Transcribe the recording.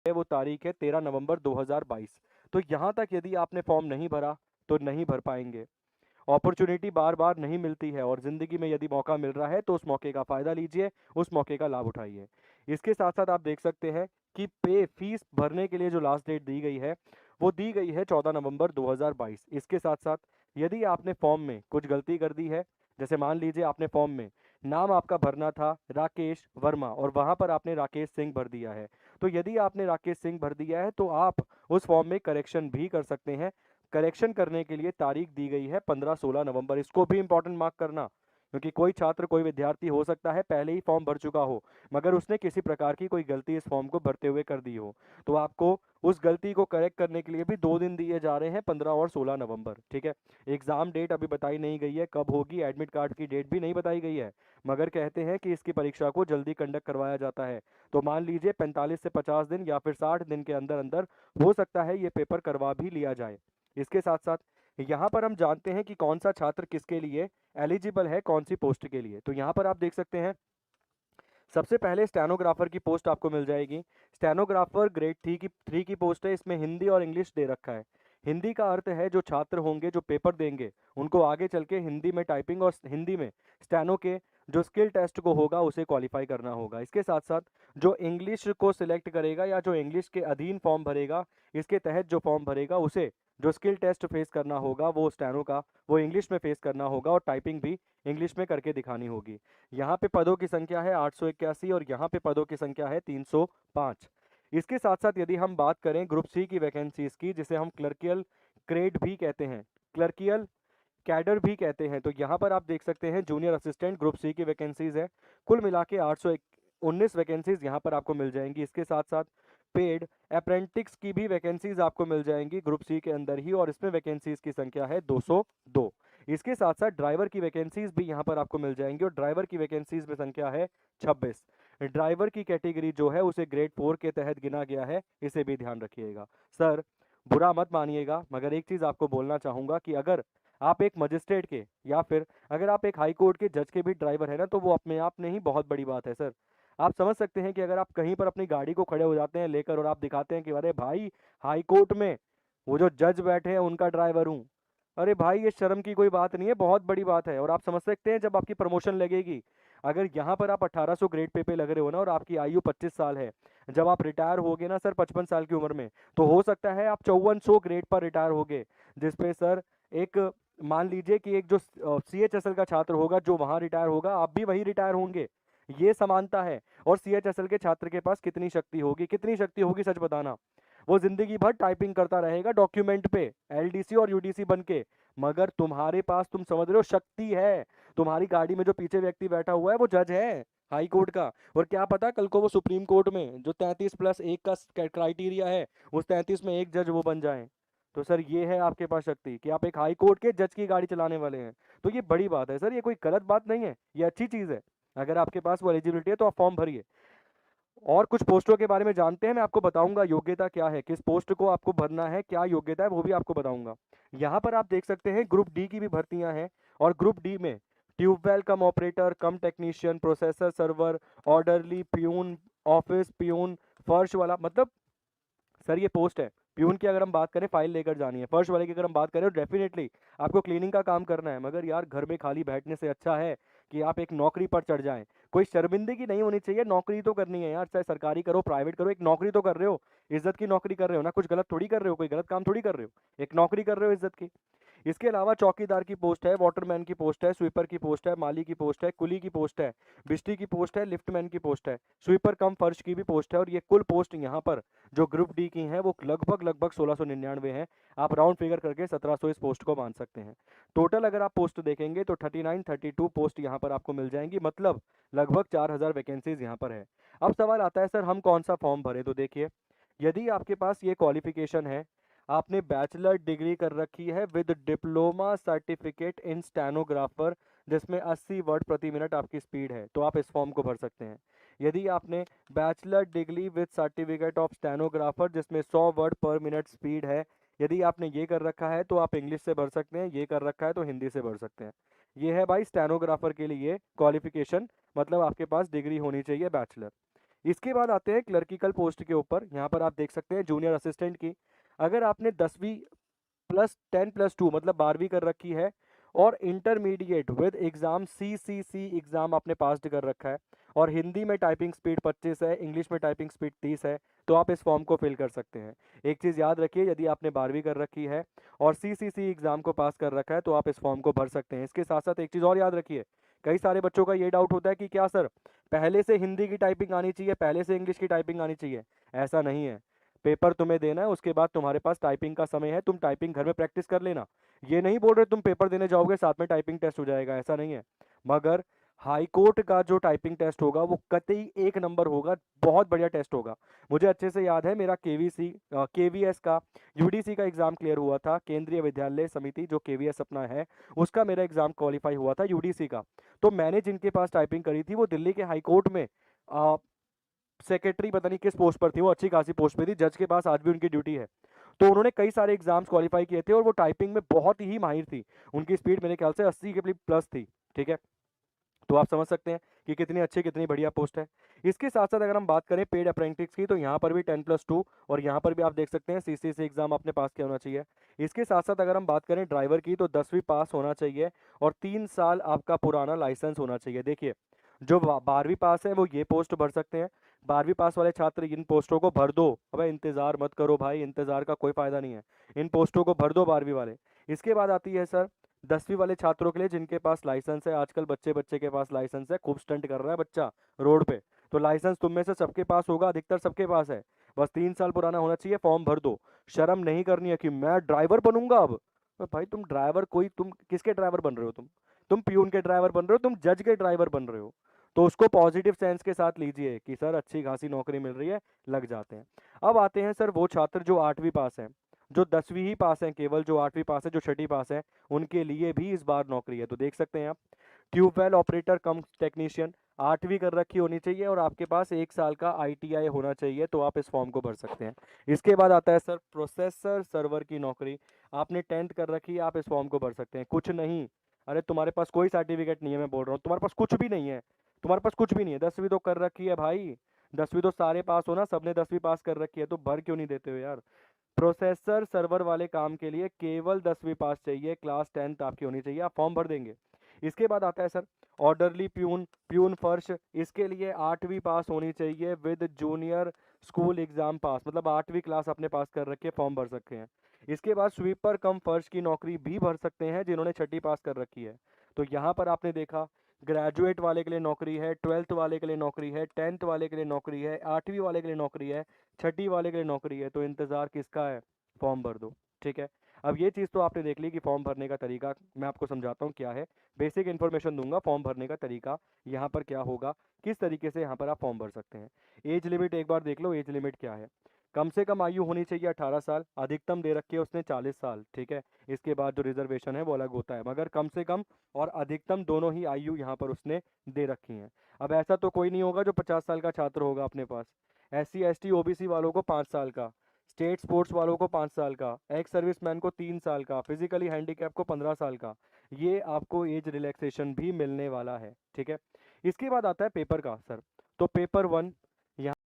है वो तारीख है 13 नवंबर 2022। तो यहाँ तक यदि आपने फॉर्म नहीं भरा तो नहीं भर पाएंगे। अपॉर्चुनिटी बार बार नहीं मिलती है और ज़िंदगी में यदि मौका मिल रहा है तो उस मौके का फ़ायदा लीजिए, उस मौके का लाभ उठाइए। इसके साथ साथ आप देख सकते हैं कि पे फीस भरने के लिए जो लास्ट डेट दी गई है वो दी गई है 14 नवंबर 2022। इसके साथ साथ यदि आपने फॉर्म में कुछ गलती कर दी है, जैसे मान लीजिए आपने फॉर्म में नाम आपका भरना था राकेश वर्मा और वहाँ पर आपने राकेश सिंह भर दिया है, तो यदि आपने राकेश सिंह भर दिया है तो आप उस फॉर्म में करेक्शन भी कर सकते हैं। करेक्शन करने के लिए तारीख दी गई है 15-16 नवंबर। इसको भी इंपॉर्टेंट मार्क करना, क्योंकि कोई छात्र कोई विद्यार्थी हो सकता है पहले ही फॉर्म भर चुका हो मगर उसने किसी प्रकार की कोई गलती इस फॉर्म को भरते हुए कर दी हो, तो आपको उस गलती को करेक्ट करने के लिए भी 2 दिन दिए जा रहे हैं, 15 और 16 नवंबर। ठीक है। एग्जाम डेट अभी बताई नहीं गई है कब होगी, एडमिट कार्ड की डेट भी नहीं बताई गई है, मगर कहते हैं कि इसकी परीक्षा को जल्दी कंडक्ट करवाया जाता है। तो मान लीजिए 45 से 50 दिन या फिर 60 दिन के अंदर अंदर हो सकता है ये पेपर करवा भी लिया जाए। इसके साथ साथ यहाँ पर हम जानते हैं कि कौन सा छात्र किसके लिए एलिजिबल है, कौन सी पोस्ट के लिए। तो यहाँ पर आप देख सकते हैं सबसे पहले स्टेनोग्राफर की पोस्ट आपको मिल जाएगी। स्टेनोग्राफर ग्रेड 3 की पोस्ट है। इसमें हिंदी और इंग्लिश दे रखा है। हिंदी का अर्थ है जो छात्र होंगे जो पेपर देंगे उनको आगे चल के हिंदी में टाइपिंग और हिंदी में स्टेनो के जो स्किल टेस्ट को होगा उसे क्वालिफाई करना होगा। इसके साथ साथ जो इंग्लिश को सिलेक्ट करेगा या जो इंग्लिश के अधीन फॉर्म भरेगा, इसके तहत जो फॉर्म भरेगा उसे जो स्किल टेस्ट फेस करना होगा वो स्टेनो का वो इंग्लिश में फेस करना होगा और टाइपिंग भी इंग्लिश में करके दिखानी होगी। यहाँ पे पदों की संख्या है 881 और यहाँ पे पदों की संख्या है 305। इसके साथ साथ यदि हम बात करें ग्रुप सी की वैकेंसीज की, जिसे हम क्लर्कियल ग्रेड भी कहते हैं, क्लर्कियल कैडर भी कहते हैं, तो यहाँ पर आप देख सकते हैं जूनियर असिस्टेंट ग्रुप सी की वैकेंसीज है। कुल मिला के 819 वैकेंसीज यहाँ पर आपको मिल जाएंगी। इसके साथ साथ पेड अप्रेंटिस की भी वैकेंसीज आपको मिल जाएंगी ग्रुप सी के अंदर ही, और इसमें वैकेंसीज की संख्या है 202। इसके साथ साथ ड्राइवर की वैकेंसीज भी यहाँ पर आपको मिल जाएंगी और ड्राइवर की वैकेंसीज में संख्या है 26। ड्राइवर की कैटेगरी जो है उसे ग्रेड 4 के तहत गिना गया है, इसे भी ध्यान रखिएगा। सर बुरा मत मानिएगा मगर एक चीज़ आपको बोलना चाहूँगा कि अगर आप एक मजिस्ट्रेट के या फिर अगर आप एक हाई कोर्ट के जज के भी ड्राइवर है ना, तो वो अपने आप में ही बहुत बड़ी बात है। सर आप समझ सकते हैं कि अगर आप कहीं पर अपनी गाड़ी को खड़े हो जाते हैं लेकर और आप दिखाते हैं कि अरे भाई हाई कोर्ट में वो जो जज बैठे हैं उनका ड्राइवर हूँ, अरे भाई ये शर्म की कोई बात नहीं है, बहुत बड़ी बात है। और आप समझ सकते हैं जब आपकी प्रमोशन लगेगी, अगर यहाँ पर आप 1800 ग्रेड पे लग रहे हो ना और आपकी आयु 25 साल है, जब आप रिटायर होगे ना सर 55 साल की उम्र में, तो हो सकता है आप 5400 ग्रेड पर रिटायर होगे, जिसपे सर एक मान लीजिए कि एक जो CHSL का छात्र होगा जो वहाँ रिटायर होगा आप भी वहीं रिटायर होंगे। ये समानता है। और CHSL के छात्र के पास कितनी शक्ति होगी, कितनी शक्ति होगी सच बताना? वो जिंदगी भर टाइपिंग करता रहेगा डॉक्यूमेंट पे LDC और UDC बन के, मगर तुम्हारे पास तुम समझ रहे हो शक्ति है। तुम्हारी गाड़ी में जो पीछे व्यक्ति बैठा हुआ है वो जज है हाई कोर्ट का, और क्या पता कल को वो सुप्रीम कोर्ट में जो 33+1 का क्राइटेरिया है उस 33 में एक जज वो बन जाए। तो सर ये है आपके पास शक्ति कि आप एक हाई कोर्ट के जज की गाड़ी चलाने वाले हैं। तो ये बड़ी बात है सर, ये कोई गलत बात नहीं है, ये अच्छी चीज़ है। अगर आपके पास वो एलिजिबिलिटी है तो आप फॉर्म भरिए। और कुछ पोस्टों के बारे में जानते हैं, मैं आपको बताऊंगा योग्यता क्या है, किस पोस्ट को आपको भरना है, क्या योग्यता है वो भी आपको बताऊंगा। यहाँ पर आप देख सकते हैं ग्रुप डी की भी भर्तियां हैं, और ग्रुप डी में tubewell cum operator cum technician processor server orderly peon office peon फर्श वाला, मतलब सर ये पोस्ट है प्यून की। अगर हम बात करें फाइल लेकर जानी है, फर्श वाले की अगर हम बात करें तो डेफिनेटली आपको क्लीनिंग का काम करना है, मगर यार घर में खाली बैठने से अच्छा है कि आप एक नौकरी पर चढ़ जाएं। कोई शर्मिंदगी नहीं होनी चाहिए, नौकरी तो करनी है यार, चाहे सरकारी करो प्राइवेट करो, एक नौकरी तो कर रहे हो, इज्जत की नौकरी कर रहे हो ना, कुछ गलत थोड़ी कर रहे हो, कोई गलत काम थोड़ी कर रहे हो, एक नौकरी कर रहे हो इज्जत की। इसके अलावा चौकीदार की पोस्ट है, वाटरमैन की पोस्ट है, स्वीपर की पोस्ट है, माली की पोस्ट है, कुली की पोस्ट है, बिजली की पोस्ट है, लिफ्टमैन की पोस्ट है, स्वीपर कम फर्श की भी पोस्ट है। और ये कुल पोस्ट यहाँ पर जो ग्रुप डी की हैं वो लगभग लगभग 1699 हैं। आप राउंड फिगर करके 1700 इस पोस्ट को मान सकते हैं। टोटल अगर आप पोस्ट देखेंगे तो 32 पोस्ट यहाँ पर आपको मिल जाएंगी, मतलब लगभग 4000 वैकेंसीज यहाँ पर है। अब सवाल आता है सर हम कौन सा फॉर्म भरें? तो देखिए, यदि आपके पास ये क्वालिफिकेशन है, आपने बैचलर डिग्री कर रखी है with diploma certificate in stenographer जिसमें 80 वर्ड प्रति मिनट आपकी स्पीड है, तो आप इस फॉर्म को भर सकते हैं। यदि आपने bachelor degree with certificate of stenographer जिसमें 100 वर्ड पर मिनट स्पीड है, यदि आपने ये कर रखा है तो आप इंग्लिश से भर सकते हैं, ये कर रखा है तो हिंदी से भर सकते हैं। ये है भाई स्टेनोग्राफर के लिए क्वालिफिकेशन, मतलब आपके पास डिग्री होनी चाहिए बैचलर। इसके बाद आते हैं क्लर्किकल पोस्ट के ऊपर। यहाँ पर आप देख सकते हैं जूनियर असिस्टेंट की। अगर आपने 10वीं प्लस 10+2 मतलब 12वीं कर रखी है और intermediate with exam CCC exam आपने पास कर रखा है और हिंदी में टाइपिंग स्पीड 25 है, इंग्लिश में टाइपिंग स्पीड 30 है, तो आप इस फॉर्म को फिल कर सकते हैं। एक चीज़ याद रखिए, यदि आपने 12वीं कर रखी है और CCC एग्जाम को पास कर रखा है तो आप इस फॉर्म को भर सकते हैं। इसके साथ साथ एक चीज़ और याद रखिए, कई सारे बच्चों का ये डाउट होता है कि क्या सर पहले से हिंदी की टाइपिंग आनी चाहिए, पहले से इंग्लिश की टाइपिंग आनी चाहिए। ऐसा नहीं है। पेपर तुम्हें देना है, उसके बाद तुम्हारे पास टाइपिंग का समय है, तुम टाइपिंग घर में प्रैक्टिस कर लेना। ये नहीं बोल रहे तुम पेपर देने जाओगे साथ में टाइपिंग टेस्ट हो जाएगा, ऐसा नहीं है। मगर हाई कोर्ट का जो टाइपिंग टेस्ट होगा वो कतई एक नंबर होगा, बहुत बढ़िया टेस्ट होगा। मुझे अच्छे से याद है, मेरा KVS का UDC का एग्जाम क्लियर हुआ था, केंद्रीय विद्यालय समिति जो KVS अपना है उसका मेरा एग्जाम क्वालिफाई हुआ था UDC का। तो मैंने जिनके पास टाइपिंग करी थी वो दिल्ली के हाई कोर्ट में सेक्रेटरी पता नहीं किस पोस्ट पर थी, वो अच्छी खासी पोस्ट पे थी, जज के पास आज भी उनकी ड्यूटी है। तो उन्होंने कई सारे एग्जाम्स क्वालिफाई किए थे और वो टाइपिंग में बहुत ही माहिर थी। उनकी स्पीड मेरे ख्याल से 80 के प्लस थी। ठीक है, तो आप समझ सकते हैं कि कितनी अच्छी कितनी बढ़िया पोस्ट है। इसके साथ साथ अगर हम बात करें पेड अप्रेंटिस की, तो यहाँ पर भी 10+2 और यहाँ पर भी आप देख सकते हैं CCC एग्जाम आपने पास किया होना चाहिए। इसके साथ साथ अगर हम बात करें ड्राइवर की, तो 10वीं पास होना चाहिए और 3 साल आपका पुराना लाइसेंस होना चाहिए। देखिए, जो 12वीं पास है वो ये पोस्ट भर सकते हैं। 12वीं पास वाले छात्र इन पोस्टों को भर दो। अबे इंतजार मत करो भाई, इंतजार का कोई फायदा नहीं है, इन पोस्टों को भर दो 12वीं वाले। इसके बाद आती है सर 10वीं वाले छात्रों के लिए जिनके पास लाइसेंस है। आजकल बच्चे बच्चे के पास लाइसेंस है, खूब स्टंट कर रहा है बच्चा रोड पे। तो लाइसेंस तुम में से सबके पास होगा, अधिकतर सबके पास है। बस 3 साल पुराना होना चाहिए, फॉर्म भर दो। शर्म नहीं करनी है कि मैं ड्राइवर बनूंगा अब। भाई तुम ड्राइवर कोई, तुम किसके ड्राइवर बन रहे हो? तुम प्यून के ड्राइवर बन रहे हो, तुम जज के ड्राइवर बन रहे हो। तो उसको पॉजिटिव सेंस के साथ लीजिए कि सर अच्छी खासी नौकरी मिल रही है, लग जाते हैं। अब आते हैं सर वो छात्र जो 8वीं पास हैं, जो 10वीं ही पास हैं, केवल जो 8वीं पास है, जो 6ठी पास है, उनके लिए भी इस बार नौकरी है। तो देख सकते हैं आप, ट्यूबवेल ऑपरेटर कम टेक्नीशियन, 8वीं कर रखी होनी चाहिए और आपके पास 1 साल का ITI होना चाहिए, तो आप इस फॉर्म को भर सकते हैं। इसके बाद आता है सर प्रोसेसर सर्वर की नौकरी। आपने 10th कर रखी है, आप इस फॉर्म को भर सकते हैं। कुछ नहीं, अरे तुम्हारे पास कोई सर्टिफिकेट नहीं है, मैं बोल रहा हूँ तुम्हारे पास कुछ भी नहीं है, तुम्हारे पास कुछ भी नहीं है। 10वीं तो कर रखी है भाई, 10वीं तो सारे पास हो ना, सबने 10वीं पास कर रखी है, तो भर क्यों नहीं देते हो यार? प्रोसेसर सर्वर वाले काम के लिए केवल 10वीं पास चाहिए, क्लास 10th आपकी होनी चाहिए, आप फॉर्म भर देंगे। इसके बाद आता है सर ऑर्डरली प्यून, प्यून फर्श, इसके लिए 8वीं पास होनी चाहिए विद जूनियर स्कूल एग्जाम पास, मतलब 8वीं क्लास आपने पास कर रखी है, फॉर्म भर सकते हैं। इसके बाद स्वीपर कम फर्श की नौकरी भी भर सकते हैं जिन्होंने 6ठी पास कर रखी है। तो यहाँ पर आपने देखा, ग्रेजुएट वाले के लिए नौकरी है, 12th वाले के लिए नौकरी है, 10th वाले के लिए नौकरी है, 8वीं वाले के लिए नौकरी है, 6ठी वाले के लिए नौकरी है। तो इंतज़ार किसका है? फॉर्म भर दो। ठीक है, अब ये चीज़ तो आपने देख ली कि फॉर्म भरने का तरीका, मैं आपको समझाता हूँ क्या है। बेसिक इन्फॉर्मेशन दूंगा, फॉर्म भरने का तरीका यहाँ पर क्या होगा, किस तरीके से यहाँ पर आप फॉर्म भर सकते हैं। एज लिमिट एक बार देख लो, एज लिमिट क्या है। कम से कम आयु होनी चाहिए 18 साल, अधिकतम दे रखी है उसने 40 साल। ठीक है, इसके बाद जो रिजर्वेशन है वो अलग होता है, मगर कम से कम और अधिकतम दोनों ही आयु यहाँ पर उसने दे रखी हैं। अब ऐसा तो कोई नहीं होगा जो 50 साल का छात्र होगा अपने पास। SC ST OBC वालों को 5 साल का, स्टेट स्पोर्ट्स वालों को 5 साल का, एक्स सर्विसमैन को 3 साल का, फिजिकली हैंडीकैप को 15 साल का, ये आपको एज रिलैक्सेशन भी मिलने वाला है। ठीक है, इसके बाद आता है पेपर का सर। तो पेपर 1, यहाँ